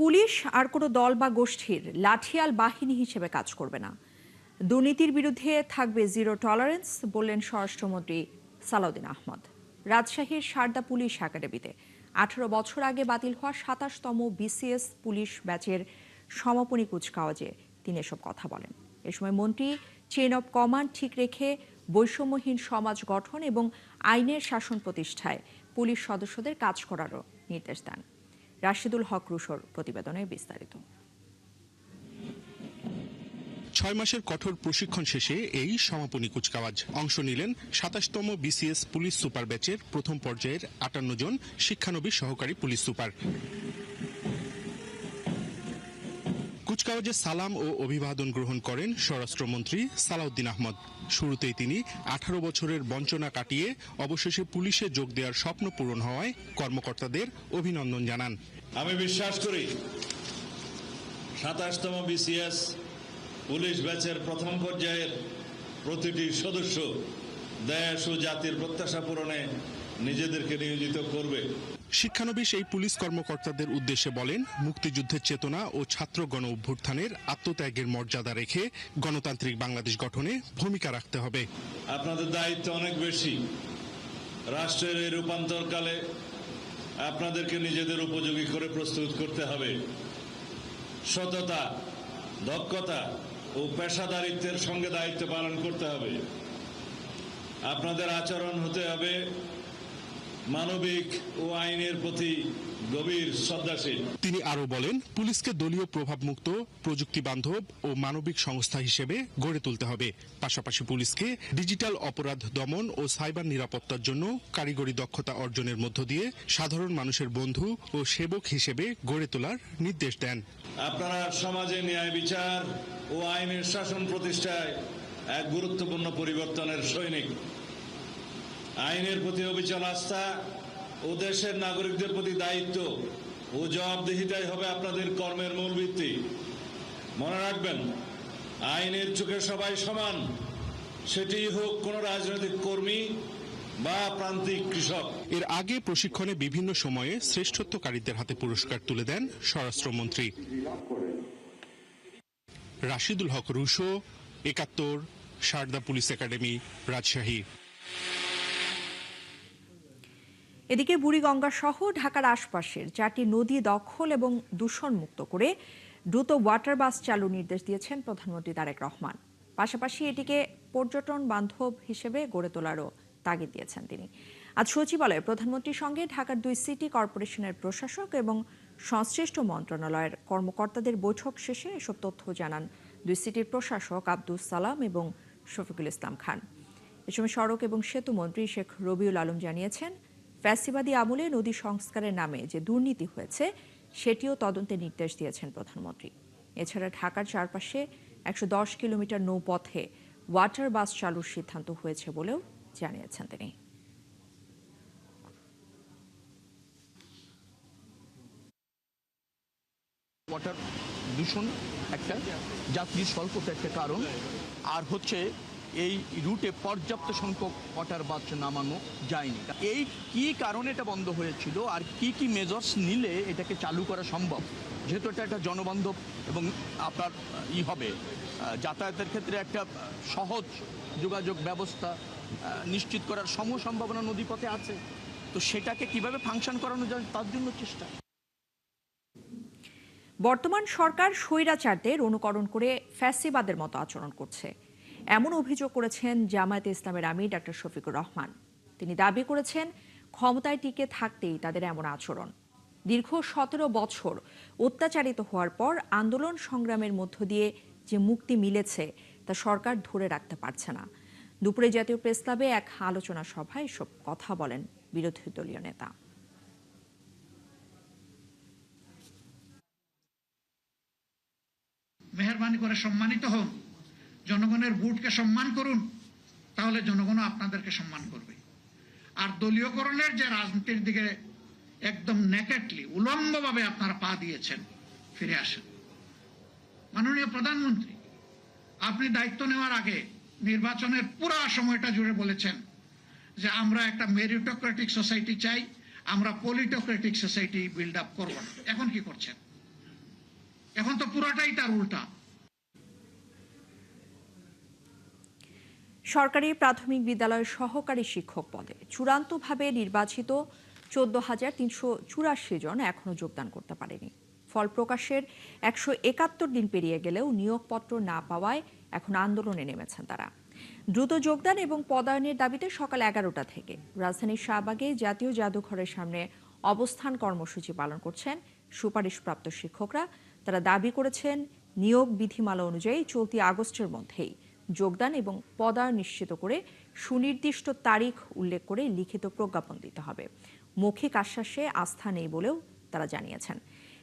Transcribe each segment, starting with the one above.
Police আর কোনো দল বা গোষ্ঠীর লাঠিয়াল বাহিনী হিসেবে কাজ করবে না। দুর্নীতির বিরুদ্ধে থাকবে জিরো টলারেন্স বললেন স্বরাষ্ট্রমন্ত্রী সালাউদ্দিন আহমদ। রাজশাহীর সারদা পুলিশ একাডেমিতে 18 বছর আগে বাতিল হওয়া 27তম বিসিএস পুলিশ ব্যাচের সমাপনী কুচকাওয়াজে তিনি এসব কথা বলেন। এ সময় মন্ত্রী চেইন অব কমান্ড ঠিক রেখে বৈষম্যহীন সমাজ গঠন এবং আইনের শাসন প্রতিষ্ঠায় পুলিশ সদস্যদের কাজ করারও নির্দেশ দেন। রাশিদুল হক রুশোর প্রতিবেদনে বিস্তারিত। 6 মাসের কঠোর প্রশিক্ষণ শেষে এই সমাপনী কুচকাওয়াজ অংশ নিলেন 27তম বিসিএস পুলিশ সুপার ব্যাচের প্রথম পর্যায়ের 58 জন শিক্ষানবিশ সহকারী পুলিশ সুপার। কুচকাওয়াজে সালাম ও অভিবাদন গ্রহণ করেন স্বরাষ্ট্রমন্ত্রী সালাউদ্দিন আহমদ। শুরুতেই তিনি 18 বছরের বঞ্চনা কাটিয়ে অবশেষে পুলিশে যোগ দেওয়ার স্বপ্ন পূরণ হওয়ায় কর্মকর্তাদের অভিনন্দন জানান। আমি বিশ্বাস করি 27তম বিসিএস পুলিশ ব্যাচের প্রথম পর্যায়ের প্রতিটি সদস্য দেশ ও জাতির প্রত্যাশা পূরণে নিজেদেরকে নিয়োজিত করবে। শিক্ষানবিশ এই পুলিশ কর্মকর্তাদের উদ্দেশ্যে বলেন, মুক্তিযুদ্ধের চেতনা ও ছাত্র গণ অভ্যুত্থানের আত্মত্যাগের মর্যাদা রেখে গণতান্ত্রিক বাংলাদেশ গঠনে ভূমিকা রাখতে হবে। আপনাদের দায়িত্ব অনেক বেশি। রাষ্ট্রের এই রূপান্তরকালে আপনাদেরকে নিজেদের উপযোগী করে প্রস্তুত করতে হবে। সততা, দক্ষতা ও পেশাদারিত্বের সঙ্গে দায়িত্ব পালন করতে হবে। আপনাদের আচরণ হতে হবে মানবিক ও আইনের প্রতি গভীর শ্রদ্ধাশীল। তিনি আরো বলেন, পুলিশকে দলীয় প্রভাবমুক্ত, প্রযুক্তি বান্ধব ও মানবিক সংস্থা হিসেবে গড়ে তুলতে হবে। পাশাপাশি পুলিশকে ডিজিটাল অপরাধ দমন ও সাইবার নিরাপত্তার জন্য কারিগরি দক্ষতা অর্জনের মধ্য দিয়ে সাধারণ মানুষের বন্ধু ও সেবক হিসেবে গড়ে তোলার নির্দেশ দেন। আপনারা সমাজে ন্যায় বিচার ও আইনের শাসন প্রতিষ্ঠায় এক গুরুত্বপূর্ণ পরিবর্তনের সৈনিক। আইনের প্রতি অবিচল আস্থা ও দেশের নাগরিকদের প্রতি দায়িত্ব ও জবাবদিহিতাই হবে আপনাদের কর্মের মূল ভিত্তি। মনে রাখবেন, আইনের চোখে সবাই সমান, সেটি হোক কোনো রাজনৈতিক কর্মী বা প্রান্তিক কৃষক। এর আগে প্রশিক্ষণে বিভিন্ন সময়ে শ্রেষ্ঠত্বকারীদের হাতে পুরস্কার তুলে দেন স্বরাষ্ট্রমন্ত্রী। Rashidul Haque Rusho, 71, Sarda police academy, Rajshahi. এদিকে বুড়িগঙ্গা সহ ঢাকার আশপাশের 4টি নদী দখল এবং দূষণমুক্ত করে দ্রুত ওয়াটার বাস চালুর নির্দেশ দিয়েছেন প্রধানমন্ত্রী তারেক রহমান। পাশাপাশি এটিকে পর্যটন বান্ধব হিসেবে গড়ে তোলারও তাগিদ দিয়েছেন তিনি। আজ সচিবালয়ে প্রধানমন্ত্রীর সঙ্গে ঢাকার 2 সিটি কর্পোরেশনের প্রশাসক এবং সংশ্লিষ্ট মন্ত্রণালয়ের কর্মকর্তাদের বৈঠক শেষে এসব তথ্য জানান 2 সিটির প্রশাসক আব্দুস সালাম এবং শফিকুল ইসলাম খান। এ সময় সড়ক এবং সেতু মন্ত্রী শেখ রবিউল আলম জানিয়েছেন, ফ্যাসিবাদী আমলে নদী সংস্কারের নামে যে দুর্নীতি হয়েছে সেটিও তদন্তের নির্দেশ দিয়েছেন প্রধানমন্ত্রী। এছাড়া ঢাকার চারপাশে 110 কিলোমিটার নৌপথে ওয়াটার বাস চালুর সিদ্ধান্ত হয়েছে বলেও জানিয়েছেন তিনি। ওয়াটার দূষণ একটা, যাত্রী স্বল্পতা একটা কারণ, আর হচ্ছে এই রুটে পর্যাপ্ত সংখ্যক ওয়াটার বাস নামানো যায়নি। এই কি কারণে এটা বন্ধ হয়েছিল আর কি মেজার্স নিলে এটাকে চালু করা সম্ভব, যেহেতু এটা একটা জনবান্ধব এবং আপনার হবে যাতায়াতের ক্ষেত্রে একটা সহজ যোগাযোগ ব্যবস্থা নিশ্চিত করার সম্ভাবনা নদীপথে আছে, তো সেটাকে কিভাবে ফাংশন করানো যায় তার জন্য চেষ্টা। বর্তমান সরকার স্বৈরাচারদের অনুকরণ করে ফ্যাসিবাদের মতো আচরণ করছে, এমন অভিযোগ করেছেন জামায়াতে ইসলামের আমির ডক্টর শফিকুর রহমান। তিনি দাবি করেছেন, ক্ষমতায় টিকে থাকতেই তাদের এমন আচরণ। দীর্ঘ 17 বছর অত্যাচারিত হওয়ার পর আন্দোলন সংগ্রামের মধ্য দিয়ে যে মুক্তি মিলেছে তা সরকার ধরে রাখতে পারছে না। দুপুরে জাতীয় প্রেস ক্লাবে এক আলোচনা সভায় এসব কথা বলেন বিরোধী দলীয় নেতা। মেহেরবানি করে সম্মানিত হন, জনগণের ভোটকে সম্মান করুন, তাহলে জনগণও আপনাদেরকে সম্মান করবে। আর দলীয়করণের যে রাজনীতির দিকে একদম নেকেটলি উলম্বভাবে আপনারা পা দিয়েছেন, ফিরে আসেন। মাননীয় প্রধানমন্ত্রী, আপনি দায়িত্ব নেওয়ার আগে নির্বাচনের পুরো সময়টা জুড়ে বলেছেন যে আমরা একটা মেরিটোক্রেটিক সোসাইটি চাই, আমরা পলিটোক্রেটিক সোসাইটি বিল্ড আপ করব না। এখন কি করছেন? এখন তো পুরাটাই তার উল্টা। সরকারি প্রাথমিক বিদ্যালয়ের সহকারী শিক্ষক পদে চূড়ান্তভাবে নির্বাচিত 14,384 জন এখনো যোগদান করতে পারেনি। ফল প্রকাশের 171 দিন পেরিয়ে গেলেও নিয়োগপত্র না পাওয়ায় এখন আন্দোলনে নেমেছেন তারা। দ্রুত যোগদান এবং পদায়নের দাবিতে সকাল 11টা থেকে রাজধানীর শাহবাগে জাতীয় জাদুঘরের সামনে অবস্থান কর্মসূচি পালন করছেন সুপারিশপ্রাপ্ত শিক্ষকরা। তারা দাবি করেছেন নিয়োগ বিধিমালা অনুযায়ী চলতি আগস্টের মধ্যেই যোগদান এবং পদায়ন নিশ্চিত করে সুনির্দিষ্ট তারিখ উল্লেখ করে লিখিত প্রজ্ঞাপন দিতে হবে। মৌখিক আশ্বাসে আস্থা নেই বলেও তারা জানিয়েছেন।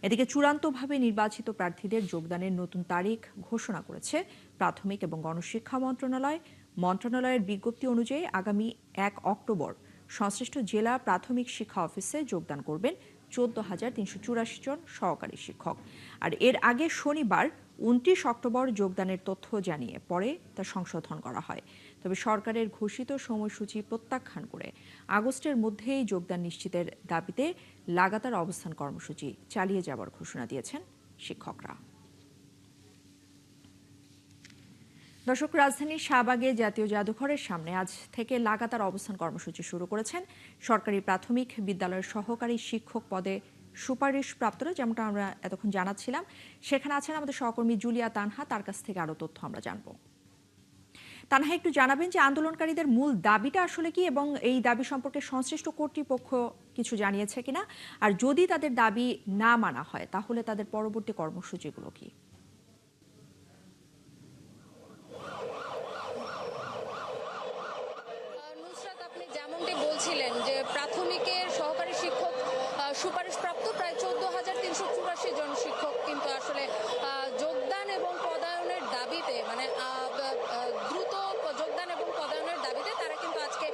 এদিকে চূড়ান্তভাবে নির্বাচিত প্রার্থীদের যোগদানের নতুন তারিখ ঘোষণা করেছে প্রাথমিক এবং গণশিক্ষা মন্ত্রণালয়। মন্ত্রণালয়ের বিজ্ঞপ্তি অনুযায়ী আগামী 1 অক্টোবর সংশ্লিষ্ট জেলা প্রাথমিক শিক্ষা অফিসে যোগদান করবেন 14,384 জন সহকারী শিক্ষক। আর এর আগে শনিবার 29 অক্টোবর যোগদানের তথ্য জানিয়ে পরে তা সংশোধন করা হয়। তবে সরকারের ঘোষিত সময়সূচি প্রত্যাখ্যান করে আগস্টের মধ্যেই যোগদান নিশ্চিতের দাবিতে লাগাতার অবস্থান কর্মসূচি চালিয়ে যাওয়ার ঘোষণা দিয়েছেন শিক্ষকরা। দর্শক, রাজধানীর শাহবাগে জাতীয় জাদুঘরের সামনে আজ থেকে লাগাতার অবস্থান কর্মসূচি শুরু করেছেন সরকারি প্রাথমিক বিদ্যালয়ের সহকারী শিক্ষক পদে সুপারিশপ্রাপ্তরা, যেমনটা আমরা এতক্ষণ জানাচ্ছিলাম। সেখানে আছেন আমাদের সহকর্মী জুলিয়া তানহা, তার কাছ থেকে আরো তথ্য আমরা জানবো। তানহা, একটু জানাবেন যে আন্দোলনকারীদের মূল দাবিটা আসলে কি এবং এই দাবি সম্পর্কে সংশ্লিষ্ট কর্তৃপক্ষ কিছু জানিয়েছে কিনা, আর যদি তাদের দাবি না মানা হয় তাহলে তাদের পরবর্তী কর্মসূচিগুলো কি? যেমনটি বলছিলেন যে প্রাথমিকের সহকারী শিক্ষক সুপারিশপ্রাপ্ত প্রায় 14,384 জন শিক্ষক কিন্তু আসলে যোগদান এবং পদায়নের দাবিতে মানে দ্রুত যোগদান এবং পদায়নের দাবিতে তারা কিন্তু আজকে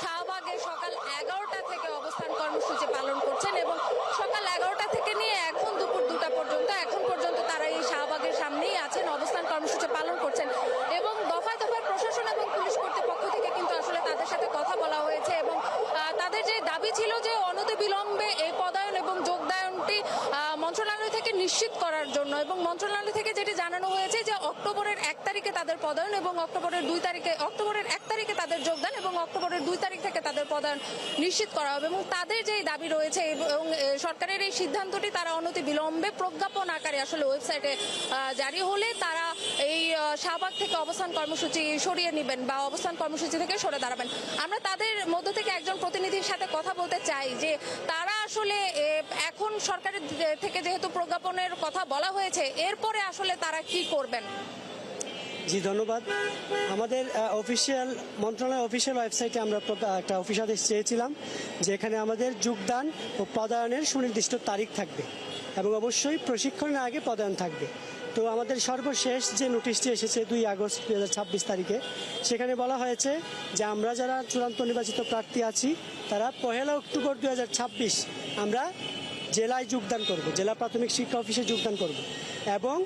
শাহবাগে সকাল 11টা থেকে অবস্থান কর্মসূচি পালন করছেন এবং সকাল 11টা থেকে নিয়ে এখন দুপুর 2টা পর্যন্ত তারা এই শাহবাগের সামনেই আছেন, অবস্থান কর্মসূচি পালন করছেন এবং দফায় দফায় প্রশাসন এবং পুলিশ কর্তৃপক্ষ থেকে কিন্তু আসলে তাদের সাথে কথা বলা হয়েছে এবং তাদের যে দাবি ছিল যে অনতিবিলম্বে এই পদায়ন এবং যোগদানটি মন্ত্রণালয় থেকে নিশ্চিত করার জন্য, এবং মন্ত্রণালয় থেকে যেটি জানানো হয়েছে যে অক্টোবরের 1 তারিখে তাদের পদায়ন এবং অক্টোবরের 1 তারিখে তাদের যোগদান এবং অক্টোবরের 2 তারিখ থেকে তাদের পদায়ন নিশ্চিত করা হবে এবং তাদের যে দাবি রয়েছে এবং সরকারের এই সিদ্ধান্তটি তারা অনতিবিলম্বে প্রজ্ঞাপন আকারে আসলে ওয়েবসাইটে জারি হলে তারা এই শাহবাগ থেকে অবস্থান কর্মসূচি সরিয়ে নেবেন বা অবস্থান কর্মসূচি থেকে সরে দাঁড়াবেন। আমরা তাদের মধ্য থেকে একজন প্রতিনিধির সাথে কথা বলতে চাই যে তারা আসলে এখন সরকারের থেকে যেহেতু প্রজ্ঞাপনের কথা বলা হয়েছে, এরপরে আসলে তারা কি করবেন? জি ধন্যবাদ। আমাদের মন্ত্রণালয়ের অফিসিয়াল ওয়েবসাইটে আমরা একটা অফিস আদেশ চেয়েছিলাম যেখানে আমাদের যোগদান ও পদায়নের সুনির্দিষ্ট তারিখ থাকবে এবং অবশ্যই প্রশিক্ষণের আগে পদায়ন থাকবে। তো আমাদের সর্বশেষ যে নোটিশটি এসেছে 2 আগস্ট 2026 তারিখে, সেখানে বলা হয়েছে যে আমরা যারা চূড়ান্ত নির্বাচিত প্রার্থী আছি তারা 1 অক্টোবর 2026 আমরা জেলায় যোগদান করব, জেলা প্রাথমিক শিক্ষা অফিসে যোগদান করব এবং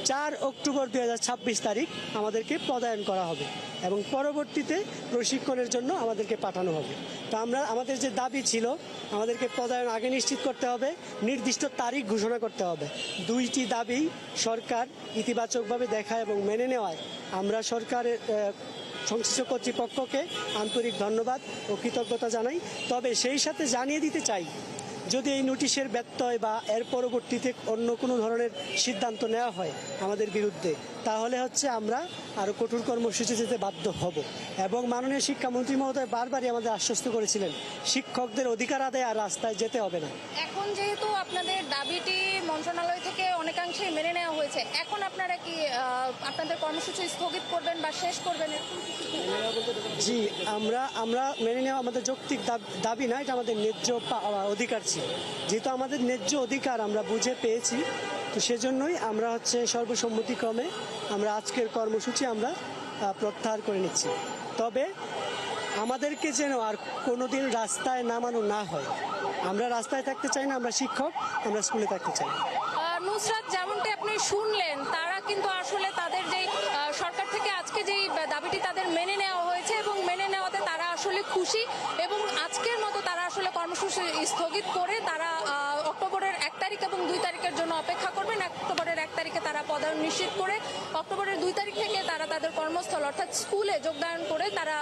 4 অক্টোবর 2026 তারিখ আমাদেরকে পদায়ন করা হবে এবং পরবর্তীতে প্রশিক্ষণের জন্য আমাদেরকে পাঠানো হবে। তো আমাদের যে দাবি ছিল আমাদেরকে পদায়ন আগে নিশ্চিত করতে হবে, নির্দিষ্ট তারিখ ঘোষণা করতে হবে। 2টি দাবি সরকার ইতিবাচকভাবে দেখায় এবং মেনে নেওয়ায় আমরা সরকারের সংশ্লিষ্ট কর্তৃপক্ষকে আন্তরিক ধন্যবাদ ও কৃতজ্ঞতা জানাই। তবে সেই সাথে জানিয়ে দিতে চাই যদি এই নোটিশের ব্যত্যয় বা এর পরবর্তীতে অন্য কোনো ধরনের সিদ্ধান্ত নেওয়া হয় আমাদের বিরুদ্ধে, তাহলে আমরা আরও কঠোর কর্মসূচি যেতে বাধ্য হব। এবং মাননীয় শিক্ষামন্ত্রী মহোদয় বারবারই আমাদের আশ্বস্ত করেছিলেন শিক্ষকদের অধিকার আদায় আর রাস্তায় যেতে হবে না। এখন যেহেতু আপনাদের দাবিটি মন্ত্রণালয় থেকে অনেকাংশে মেনে নেওয়া হয়েছে, এখন আপনারা কি আপনাদের কর্মসূচি স্থগিত করবেন বা শেষ করবেন? জি, আমরা মেনে নেওয়া আমাদের যৌক্তিক দাবি না, এটা আমাদের ন্যায্য অধিকার ছিল। যেহেতু আমাদের ন্যায্য অধিকার আমরা বুঝে পেয়েছি, তো সেজন্যই আমরা সর্বসম্মতিক্রমে আমরা আজকের কর্মসূচি আমরা প্রত্যাহার করে নিচ্ছি। তবে আমাদেরকে যেন আর কোনোদিন রাস্তায় নামানো না হয়। আমরা রাস্তায় থাকতে চাই না, আমরা শিক্ষক, আমরা স্কুলে থাকতে চাই। নুসরাত, যেমনটি আপনি শুনলেন, তারা কিন্তু আসলে তাদের যেই সরকার থেকে আজকে যেই দাবিটি তাদের মেনে নেওয়া হয়েছে এবং মেনে নেওয়াতে তারা আসলে খুশি এবং আজকের মতো তারা আসলে কর্মসূচি স্থগিত করে তারা অক্টোবরের 1 তারিখ এবং 2 তারিখের জন্য অপেক্ষা করবেন। অক্টোবরের 1 তারিখ পদায়ন নিশ্চিত করে অক্টোবরের 2 তারিখ থেকে তারা তাদের কর্মস্থল অর্থাৎ স্কুলে যোগদান করে তারা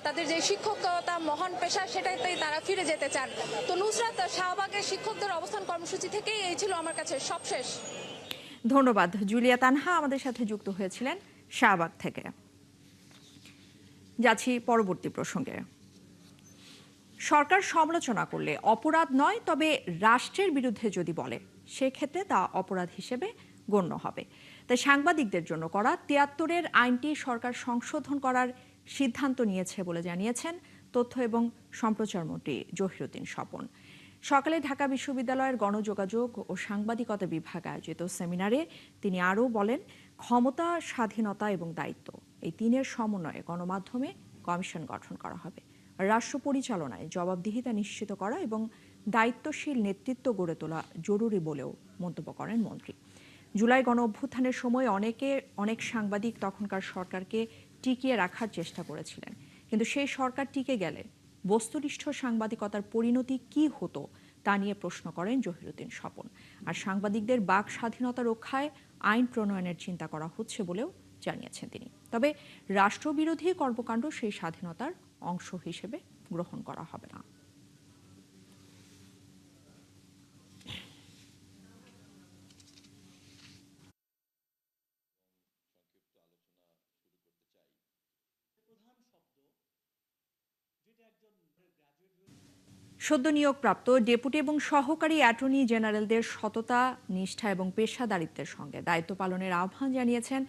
তাদের যে শিক্ষকতা মহান পেশা সেটাতেই তারা ফিরে যেতে চান। তো নুসরাত, শাহবাগের শিক্ষকদের অবস্থান কর্মসূচি থেকেই এই ছিল আমার কাছে সবশেষ। ধন্যবাদ। জুলিয়া তানহা আমাদের সাথে যুক্ত হয়েছিলেন শাহবাগ থেকে। যাচ্ছি পরবর্তী প্রসঙ্গে। সরকার সমালোচনা করলে অপরাধ নয়, তবে রাষ্ট্রের বিরুদ্ধে যদি বলে সেক্ষেত্রে তা অপরাধ হিসেবে গণ্য হবে। তাই সাংবাদিকদের জন্য করা ৭৩-এর আইনটি সরকার সংশোধন করার সিদ্ধান্ত নিয়েছে বলে জানিয়েছেন তথ্য এবং সম্প্রচার মন্ত্রী জহিরুদ্দিন স্বপন। সকালে ঢাকা বিশ্ববিদ্যালয়ের গণযোগাযোগ ও সাংবাদিকতা বিভাগ আয়োজিত সেমিনারে তিনি আরও বলেন, ক্ষমতা, স্বাধীনতা এবং দায়িত্ব এই তিনের সমন্বয়ে গণমাধ্যমে কমিশন গঠন করা হবে। রাষ্ট্র পরিচালনায় জবাবদিহিতা নিশ্চিত করা এবং দায়িত্বশীল নেতৃত্ব গড়ে তোলা জরুরি বলেও মন্তব্য করেন মন্ত্রী। জুলাই গণ অভ্যুত্থানের সময় অনেক সাংবাদিক তখনকার সরকারকে টিকিয়ে রাখার চেষ্টা করেছিলেন, কিন্তু সেই সরকার টিকে গেলে বস্তুনিষ্ঠ সাংবাদিকতার পরিণতি কি হতো তা নিয়ে প্রশ্ন করেন জহিরুদ্দিন স্বপন। আর সাংবাদিকদের বাক স্বাধীনতা রক্ষায় আইন প্রণয়নের চিন্তা করা হচ্ছে বলেও জানিয়েছেন তিনি। তবে রাষ্ট্রবিরোধী কর্মকাণ্ড সেই স্বাধীনতার অংশ হিসেবে গ্রহণ করা হবে না। সদ্য নিয়োগপ্রাপ্ত ডেপুটি এবং সহকারী অ্যাটর্নি জেনারেলদের সততা, নিষ্ঠা এবং পেশাদারিত্বের সঙ্গে দায়িত্ব পালনের আহ্বান জানিয়েছেন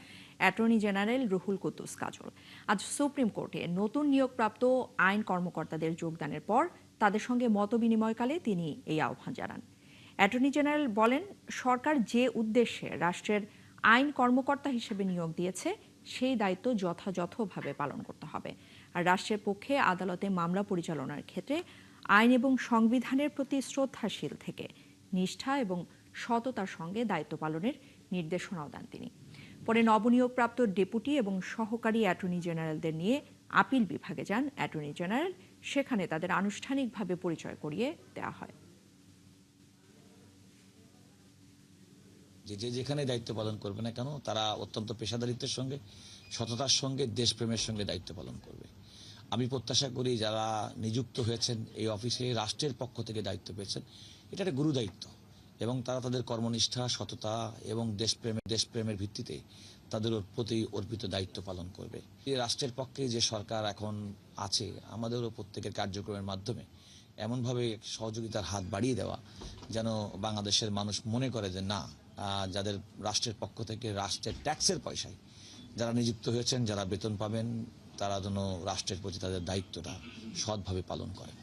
অ্যাটর্নি জেনারেল রুহুল কুদ্দুস কাজল। আজ সুপ্রিম কোর্টে নতুন নিয়োগপ্রাপ্ত আইন কর্মকর্তাদের যোগদানের পর তাদের সঙ্গে মতবিনিময়কালে তিনি এই আহ্বান জানান। অ্যাটর্নি জেনারেল বলেন, সরকার যে উদ্দেশ্যে রাষ্ট্রের আইন কর্মকর্তা হিসেবে নিয়োগ দিয়েছে সেই দায়িত্ব যথাযথভাবে পালন করতে হবে। আর রাষ্ট্রের পক্ষে আদালতে মামলা পরিচালনার ক্ষেত্রে আইন এবং সংবিধানের প্রতি শ্রদ্ধাশীল থেকে নিষ্ঠা এবং সততার সঙ্গে দায়িত্ব পালনের নির্দেশনাও দেন তিনি। পরে নবনিয়োগপ্রাপ্ত ডেপুটি এবং সহকারী অ্যাটর্নি জেনারেলদের নিয়ে আপিল বিভাগে যান অ্যাটর্নি জেনারেল। সেখানে তাদের আনুষ্ঠানিকভাবে পরিচয় করিয়ে দেওয়া হয়। যে যেখানে দায়িত্ব পালন করবে না কেন তারা অত্যন্ত পেশাদারিত্বের সঙ্গে, সততার সঙ্গে, দেশপ্রেমের সঙ্গে দায়িত্ব পালন করবে। আমি প্রত্যাশা করি যারা নিযুক্ত হয়েছেন এই অফিসে, রাষ্ট্রের পক্ষ থেকে দায়িত্ব পেয়েছেন, এটা একটা গুরু দায়িত্ব এবং তারা তাদের কর্মনিষ্ঠা, সততা এবং দেশপ্রেমের ভিত্তিতে তাদের প্রতি অর্পিত দায়িত্ব পালন করবে। এই রাষ্ট্রের পক্ষে যে সরকার এখন আছে, আমাদেরও প্রত্যেকের কার্যক্রমের মাধ্যমে এমনভাবে সহযোগিতার হাত বাড়িয়ে দেওয়া যেন বাংলাদেশের মানুষ মনে করে যে না, যাদের রাষ্ট্রের পক্ষ থেকে রাষ্ট্রের ট্যাক্সের পয়সায় যারা নিযুক্ত হয়েছেন, যারা বেতন পাবেন, তারা যেন রাষ্ট্রের প্রতি তাদের দায়িত্বটা সৎভাবে পালন করেন।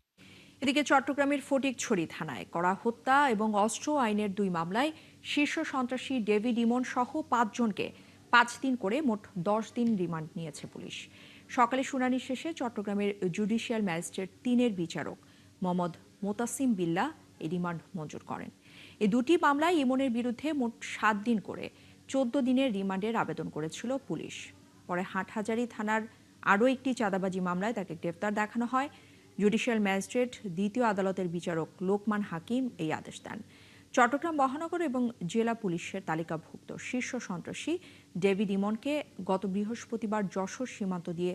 এদিকে চট্টগ্রামের ফটিকছড়ি থানায় করা হত্যা এবং অস্ত্র আইনের 2 মামলায় শীর্ষ সন্ত্রাসী ডেভিড ইমন সহ 5 জনকে 5 দিন করে মোট 10 দিন রিমান্ড নিয়েছে পুলিশ। সকালে শুনানি শেষে চট্টগ্রামের জুডিশিয়াল ম্যাজিস্ট্রেট 3-এর বিচারক মোহাম্মদ মোতাসিম বিল্লাহ এই রিমান্ড মঞ্জুর করেন। এই 2টি মামলায় ইমনের বিরুদ্ধে মোট 7 দিন করে 14 দিনের রিমান্ডের আবেদন করেছিল পুলিশ। পরে হাটহাজারী থানার আরও একটি চাঁদাবাজি মামলায় তাকে গ্রেফতার দেখানো হয়। জুডিশিয়াল ম্যাজিস্ট্রেট 2য় আদালতের বিচারক লোকমান হাকিম এই আদেশ দেন। চট্টগ্রাম মহানগর এবং জেলা পুলিশের তালিকাভুক্ত শীর্ষ সন্ত্রাসী ডেভিড ইমনকে গত বৃহস্পতিবার যশোর সীমান্ত দিয়ে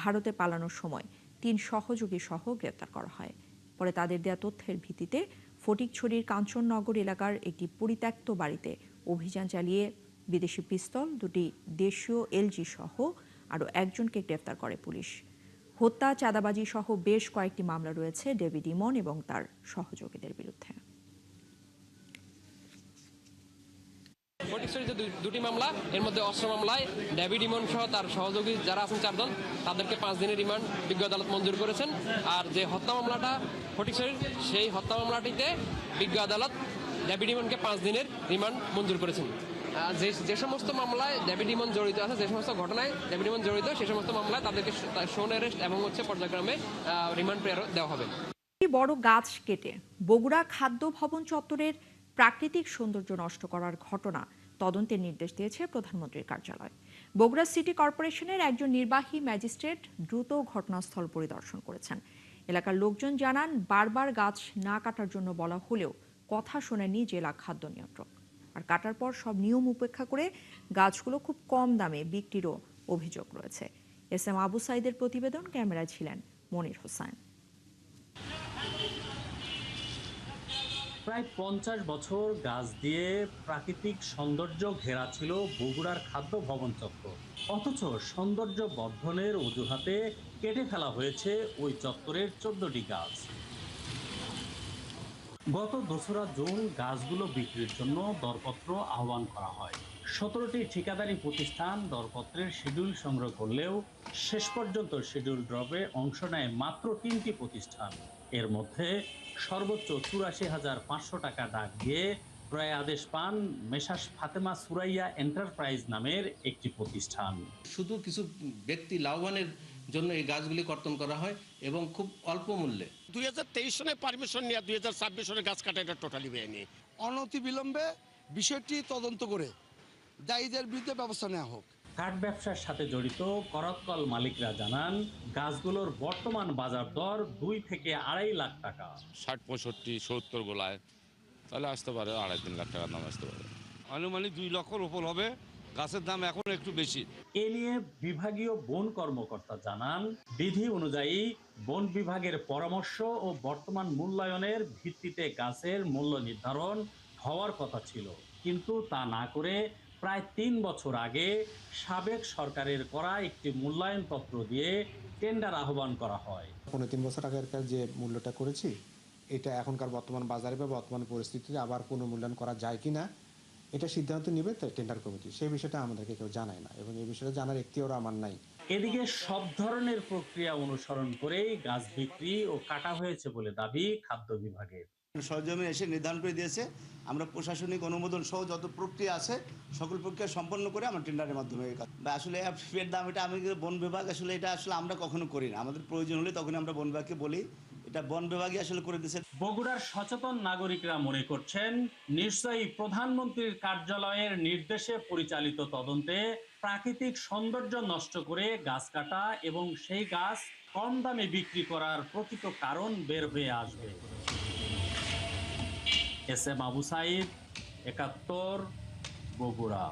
ভারতে পালানোর সময় 3 সহযোগী সহ গ্রেফতার করা হয়। পরে তাদের দেয়া তথ্যের ভিত্তিতে ফটিকছড়ির কাঞ্চননগর এলাকার একটি পরিত্যক্ত বাড়িতে অভিযান চালিয়ে বিদেশি পিস্তল, 2টি দেশীয় এলজি সহ আরও 1 জনকে গ্রেফতার করে পুলিশ। হত্যা, চাঁদাবাজি সহ বেশ কয়েকটি মামলা রয়েছে ডেভিড ইমন এবং তার সহযোগীদের বিরুদ্ধে। ফটিকছড়িতে 2টি মামলা, এর মধ্যে অস্ত্র মামলায় ডেভিড ইমন সহ তার সহযোগী যারা আছেন 4 জন, তাদেরকে 5 দিনের রিমান্ড বিজ্ঞ আদালত মঞ্জুর করেছেন। আর যে হত্যা মামলাটা ফটিকছড়ির, সেই হত্যা মামলাটিতে বিজ্ঞ আদালত ডেভিড ইমনকে 5 দিনের রিমান্ড মঞ্জুর করেছেন। যে সমস্ত মামলায় ডেভিড ইমন জড়িত আছে, যে সমস্ত ঘটনায় ডেভিড ইমন জড়িত, সেই সমস্ত মামলায় তাদেরকে শোন অ্যারেস্ট এবং পর্যায়ক্রমে রিমান্ড প্রেরণ দেওয়া হবে। বড় গাছ কেটে বগুড়া খাদ্য ভবন চত্বরের প্রাকৃতিক সৌন্দর্য নষ্ট করার ঘটনা তদন্তের নির্দেশ দিয়েছে প্রধানমন্ত্রীর কার্যালয়। বগুড়া সিটি কর্পোরেশনের একজন নির্বাহী ম্যাজিস্ট্রেট দ্রুত ঘটনাস্থল পরিদর্শন করেছেন। এলাকার লোকজন জানান, বারবার গাছ না কাটার জন্য বলা হলেও কথা শোনেননি জেলা খাদ্য নিয়ন্ত্রক। আর কাটার পর সব নিয়ম উপেক্ষা করে গাছগুলো খুব কম দামে বিক্রিরও অভিযোগ রয়েছে। এস এম আবু সাইদের প্রতিবেদন, ক্যামেরায় ছিলেন মনির হোসেন। প্রায় 50 বছর গাছ দিয়ে প্রাকৃতিক সৌন্দর্য ঘেরা ছিল বগুড়ার খাদ্য ভবন চত্বর, অথচ সৌন্দর্য বর্ধনের অজুহাতে কেটে ফেলা হয়েছে ওই চত্বরের 14টি গাছ। গত 2রা জুন গাছগুলো বিক্রির জন্য দরপত্র আহ্বান করা হয়। 17টি ঠিকাদারি প্রতিষ্ঠান দরপত্রের শিডিউল সংগ্রহ করলেও শেষ পর্যন্ত শিডিউল ড্রপে অংশ নেয় মাত্র 3টি প্রতিষ্ঠান। এর মধ্যে সর্বোচ্চ 84,500 টাকা ডাক দিয়ে ক্রয় আদেশ পান মেসার্স ফাতেমা সুরাইয়া এন্টারপ্রাইজ নামের একটি প্রতিষ্ঠান। শুধু কিছু ব্যক্তি লাভবানের জন্য এই গাছগুলি কর্তন করা হয় এবং খুব অল্প মূল্যে। 2023 সনে পারমিশন নিয়ে 2026 সনে গাছ কাটা এটা টোটালি বেআইনি। অনতিবিলম্বে বিষয়টি তদন্ত করে দায়ীদের বিরুদ্ধে ব্যবস্থা নেওয়া হোক। কাঠ ব্যবসার সাথে জড়িত করতকল মালিকরা জানান, গাছগুলোর বর্তমান বাজার দর 2 থেকে 2.5 লাখ টাকা। 60, 65, 70 গোলায় তাহলে আসতে পারে 2.5-3 লাখ টাকার দাম আসতে পারে। আনুমানিক 2 লক্ষর উপর হবে। গাছের দাম এখন একটু বেশি। এ নিয়ে বিভাগীয় বন কর্মকর্তা জানান, বিধি অনুযায়ী বন বিভাগের পরামর্শ ও বর্তমান মূল্যায়নের ভিত্তিতে গাছের মূল্য নির্ধারণ হওয়ার কথা ছিল, কিন্তু তা না করে প্রায় 3 বছর আগে সাবেক সরকারের করা একটি মূল্যায়ন পত্র দিয়ে টেন্ডার আহ্বান করা হয়। 3 বছর আগেরকার যে মূল্যটা করেছি, এটা এখনকার বর্তমান বাজারে বা বর্তমান পরিস্থিতিতে আবার পুনর্মূল্যায়ন করা যায় কিনা এটা সিদ্ধান্ত নেবে টেন্ডার কমিটি। সেই বিষয়টা আমাদেরকে কেউ জানায় না এবং এই বিষয়টা জানার এখতিয়ারও আমার নাই। এদিকে সব ধরনের প্রক্রিয়া অনুসরণ করেই গাছ বিক্রি ও কাটা হয়েছে বলে দাবি খাদ্য বিভাগের। সরজমিনে এসে নির্ধারণ করে দিয়েছে, আমরা প্রশাসনিক অনুমোদন সহ যত প্রক্রিয়া আছে সকল প্রক্রিয়া সম্পন্ন করে আমরা টেন্ডারের মাধ্যমে আসলে এর দাম এটা আমি বন বিভাগ আসলে এটা আসলে আমরা কখনো করি না। আমাদের প্রয়োজন হলে তখন আমরা বন বিভাগকে বলি, এটা বন বিভাগই আসলে করে দিয়েছে। বগুড়ার সচেতন নাগরিকরা মনে করছেন, নিশ্চয়ই প্রধানমন্ত্রীর কার্যালয়ের নির্দেশে পরিচালিত তদন্তে প্রাকৃতিক সৌন্দর্য নষ্ট করে গাছ কাটা এবং সেই গাছ কম দামে বিক্রি করার প্রকৃত কারণ বের হয়ে আসবে। S M Abu Saeed, 71, Bogura.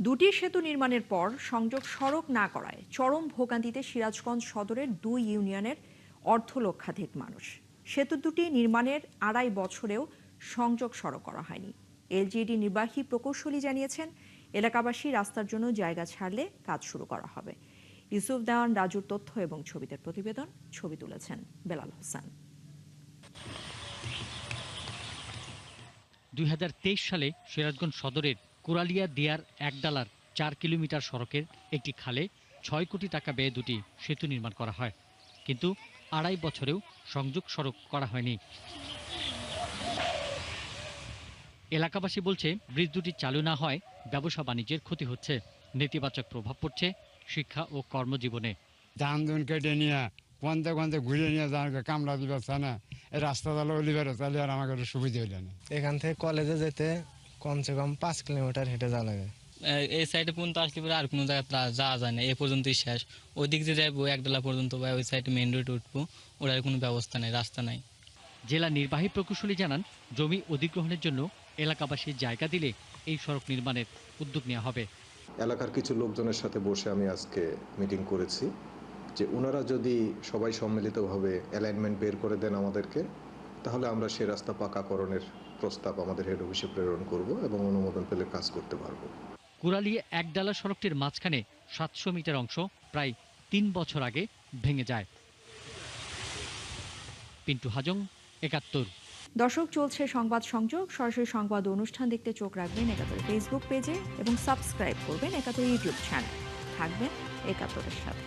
দুটি সেতু নির্মাণের পর সংযোগ সড়ক না করায় চরম ভোগান্তিতে সিরাজগঞ্জ সদরের 2 ইউনিয়নের অর্ধলক্ষাধিক মানুষ। সেতু দুটি নির্মাণের 2.5 বছরেও সংযোগ সড়ক করা হয়নি। এলজিইডি নির্বাহী প্রকৌশলী জানিয়েছেন, এলাকাবাসী রাস্তার জন্য জায়গা ছাড়লে কাজ শুরু করা হবে। ইউসুফ দেওয়ান রাজুর তথ্য এবং ছবিতে প্রতিবেদন, ছবি তুলেছেন বেলাল হোসেন। 2023 সালে সিরাজগঞ্জ সদরের কোরালিয়া দিয়ার একডালার 4 কিলোমিটার সড়কের একটি খালে 6 কোটি টাকা ব্যয়ে দুটি সেতু নির্মাণ করা হয়, কিন্তু 2.5 বছরেও সংযোগ সড়ক করা হয়নি। এলাকাবাসী বলছে, ব্রিজ দুটি চালু না হয় ব্যবসা বাণিজ্যের ক্ষতি হচ্ছে, নেতিবাচক প্রভাব পড়ছে শিক্ষা ও কর্মজীবনে। ধান ধুন কেটে নিয়ে পন্থে পন্থে ঘুরে নিয়ে যাওয়ার কামলা দিবে না, এই রাস্তা চালো লিবারে চালিয়ে আর আমাকে সুবিধা হইল না। এখান থেকে কলেজে যেতে কমসে কম 5 কিলোমিটার হেঁটে যাওয়া লাগে। এই সাইডে পর্যন্ত আসলে পরে আর কোনো জায়গায় যাওয়া যায় না, এ পর্যন্তই শেষ। ওই দিক দিয়ে যাবো একডালা পর্যন্ত বা ওই সাইডে মেইন রোড উঠবো, ওটার কোনো ব্যবস্থা নেই, রাস্তা নাই। জেলা নির্বাহী প্রকৌশলী জানান, জমি অধিগ্রহণের জন্য এলাকাবাসীর জায়গা দিলে এই সড়ক নির্মাণের উদ্যোগ নেওয়া হবে। এলাকার কিছু লোকজনের সাথে বসে আমি আজকে মিটিং করেছি যে ওনারা যদি সবাই সম্মিলিতভাবে অ্যালাইনমেন্ট বের করে দেন আমাদেরকে, তাহলে আমরা সেই রাস্তা পাকাকরণের প্রস্তাব আমাদের হেড অফিসে প্রেরণ করব এবং অনুমোদন পেলে কাজ করতে পারবো। কোরালিয়া একডালা সড়কটির মাঝখানে 700 মিটার অংশ প্রায় 3 বছর আগে ভেঙে যায়। পিন্টু হাজং, 71। দর্শক, চলছে সংবাদ সংযোগ। সরাসরি সংবাদ অনুষ্ঠান দেখতে চোখ রাখবেন 71 ফেসবুক পেজে এবং সাবস্ক্রাইব করবেন 71 ইউটিউব চ্যানেল। থাকবেন 71-এর সাথে।